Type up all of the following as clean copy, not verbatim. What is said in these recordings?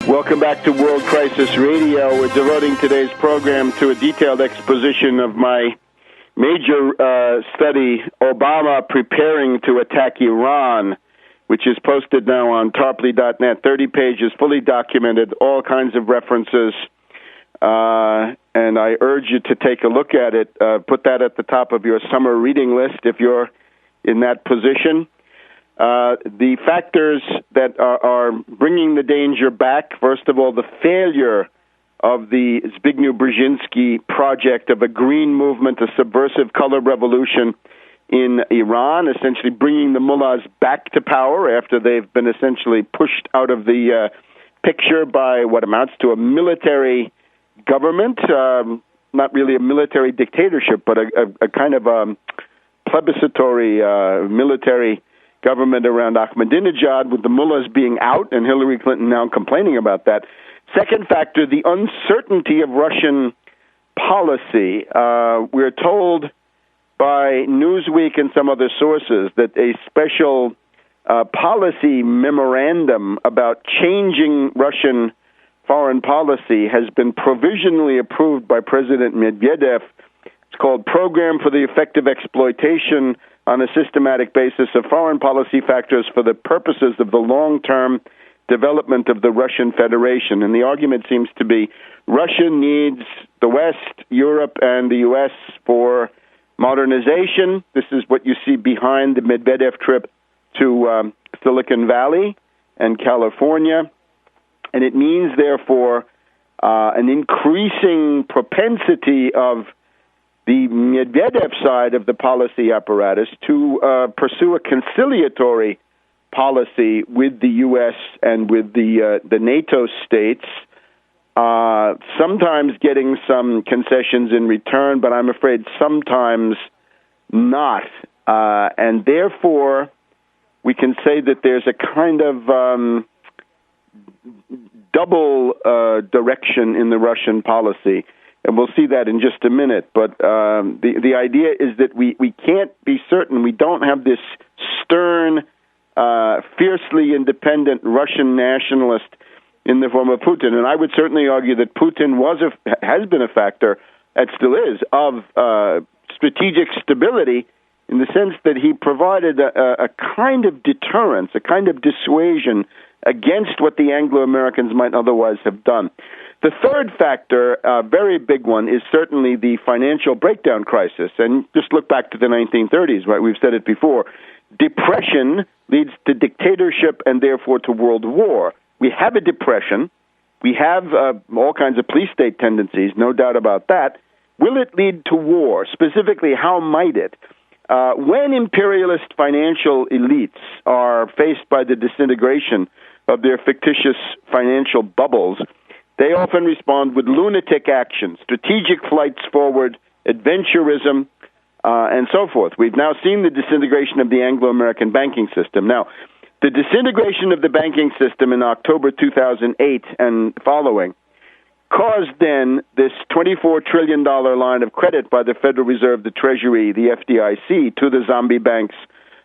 Welcome back to World Crisis Radio. We're devoting today's program to a detailed exposition of my major study, Obama Preparing to Attack Iran, which is posted now on Tarpley.net. 30 pages, fully documented, all kinds of references. And I urge you to take a look at it. Put that at the top of your summer reading list if you're in that position. The factors that are bringing the danger back, first of all, the failure of the Zbigniew Brzezinski project of a green movement, a subversive color revolution in Iran, essentially bringing the mullahs back to power after they've been essentially pushed out of the picture by what amounts to a military government, not really a military dictatorship, but a kind of plebiscitary military government around Ahmadinejad, with the mullahs being out and Hillary Clinton now complaining about that. Second factor, the uncertainty of Russian policy. We're told by Newsweek and some other sources that a special policy memorandum about changing Russian foreign policy has been provisionally approved by President Medvedev. It's called Program for the Effective Exploitation on a Systematic Basis of Foreign Policy Factors for the Purposes of the Long-Term Development of the Russian Federation. And the argument seems to be Russia needs the West, Europe, and the U.S. for modernization. This is what you see behind the Medvedev trip to Silicon Valley and California. And it means, therefore, an increasing propensity of the Medvedev side of the policy apparatus to pursue a conciliatory policy with the U.S. and with the NATO states, sometimes getting some concessions in return, but I'm afraid sometimes not. And therefore, we can say that there's a kind of double direction in the Russian policy. And we'll see that in just a minute. But the idea is that we can't be certain. We don't have this stern, fiercely independent Russian nationalist in the form of Putin. And I would certainly argue that Putin has been a factor, and still is, of strategic stability in the sense that he provided a kind of deterrence, a kind of dissuasion against what the Anglo-Americans might otherwise have done. The third factor, a very big one, is certainly the financial breakdown crisis. And just look back to the 1930s, right? We've said it before. Depression leads to dictatorship and therefore to world war. We have a depression. We have all kinds of police-state tendencies, no doubt about that. Will it lead to war? Specifically, how might it? When imperialist financial elites are faced by the disintegration of their fictitious financial bubbles, they often respond with lunatic action, strategic flights forward, adventurism, and so forth. We've now seen the disintegration of the Anglo-American banking system. Now, the disintegration of the banking system in October 2008 and following caused then this $24 trillion line of credit by the Federal Reserve, the Treasury, the FDIC, to the zombie banks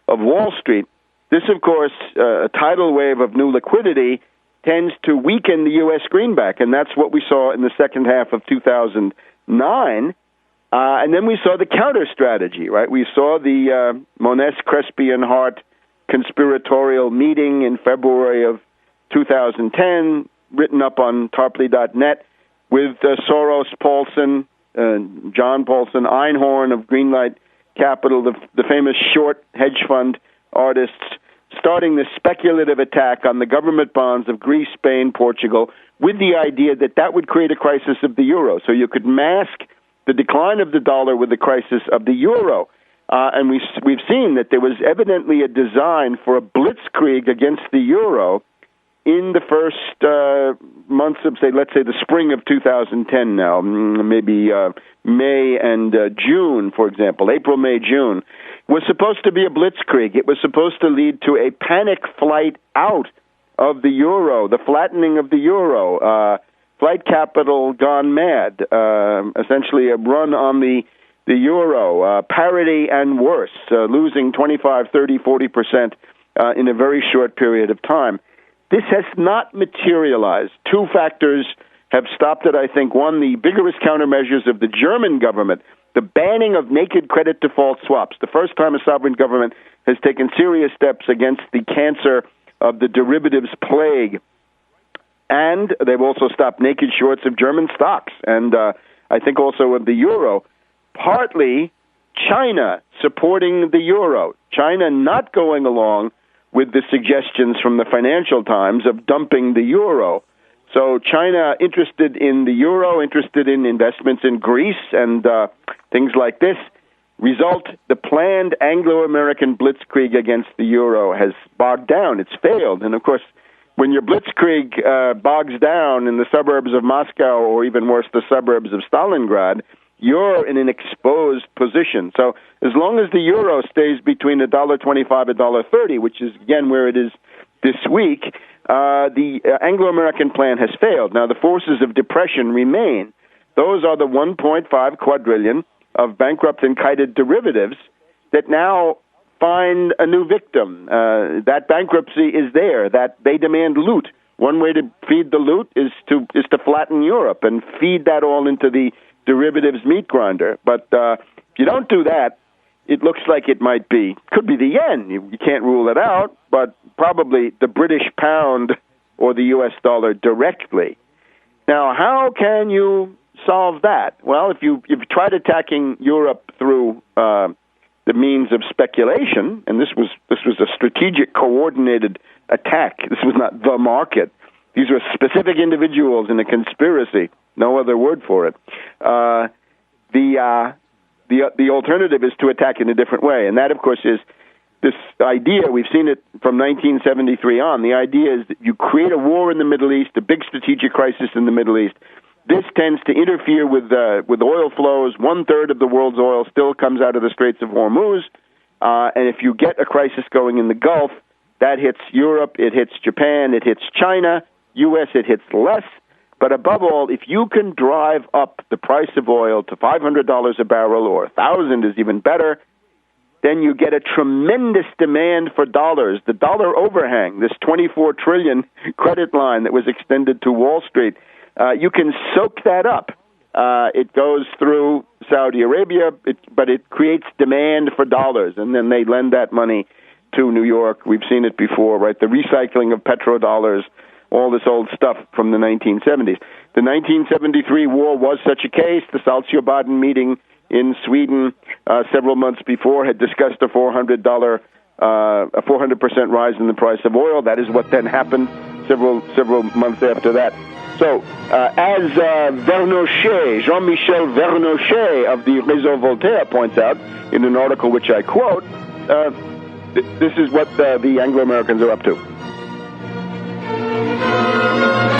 of Wall Street. This, of course, a tidal wave of new liquidity tends to weaken the U.S. greenback, and that's what we saw in the second half of 2009. And then we saw the counter strategy, right? We saw the Monest-Crespi-and-Hart conspiratorial meeting in February of 2010, written up on Tarpley.net, with Soros, Paulson, John Paulson, Einhorn of Greenlight Capital, the famous short hedge fund artists, starting this speculative attack on the government bonds of Greece, Spain, Portugal, with the idea that that would create a crisis of the euro. So you could mask the decline of the dollar with the crisis of the euro. And we've seen that there was evidently a design for a blitzkrieg against the euro in the first months of, let's say, the spring of 2010 now, maybe May and June, for example, April, May, June, was supposed to be a blitzkrieg. It was supposed to lead to a panic flight out of the euro, the flattening of the euro, flight capital gone mad, essentially a run on the euro, parity and worse, losing 25, 30, 40% in a very short period of time. This has not materialized. Two factors have stopped it, I think. One, the vigorous countermeasures of the German government, the banning of naked credit default swaps, the first time a sovereign government has taken serious steps against the cancer of the derivatives plague. And they've also stopped naked shorts of German stocks, and I think also of the euro. Partly China supporting the euro, China not going along with the suggestions from the Financial Times of dumping the euro. So China interested in the euro, interested in investments in Greece and things like this. Result, the planned Anglo-American blitzkrieg against the euro has bogged down. It's failed. And, of course, when your blitzkrieg bogs down in the suburbs of Moscow, or even worse, the suburbs of Stalingrad, you're in an exposed position. So as long as the euro stays between $1.25 and $1.30, which is, again, where it is this week, the Anglo-American plan has failed. Now, the forces of depression remain. Those are the 1.5 quadrillion of bankrupt and kited derivatives that now find a new victim. That bankruptcy is there, that they demand loot. One way to feed the loot is to flatten Europe and feed that all into the derivatives meat grinder. But if you don't do that, it looks like it could be the yen. You can't rule it out, but probably the British pound or the U.S. dollar directly. Now, how can you solve that? Well, if you've tried attacking Europe through the means of speculation, and this was a strategic, coordinated attack. This was not the market. These were specific individuals in a conspiracy. No other word for it. The alternative is to attack in a different way, and that, of course, is this idea. We've seen it from 1973 on. The idea is that you create a war in the Middle East, a big strategic crisis in the Middle East. This tends to interfere with oil flows. 1/3 of the world's oil still comes out of the Straits of Hormuz, and if you get a crisis going in the Gulf, that hits Europe, it hits Japan, it hits China, U.S., it hits less. But above all, if you can drive up the price of oil to $500 a barrel, or $1,000 is even better, then you get a tremendous demand for dollars. The dollar overhang, this $24 trillion credit line that was extended to Wall Street, you can soak that up. It goes through Saudi Arabia, but it creates demand for dollars, and then they lend that money to New York. We've seen it before, right? The recycling of petrodollars, all this old stuff from the 1970s. The 1973 war was such a case. The Saltsjöbaden meeting in Sweden several months before had discussed a $400 rise in the price of oil. That is what then happened several months after that. So, as Jean-Michel Vernochet of the Réseau Voltaire points out in an article which I quote, this is what the Anglo-Americans are up to.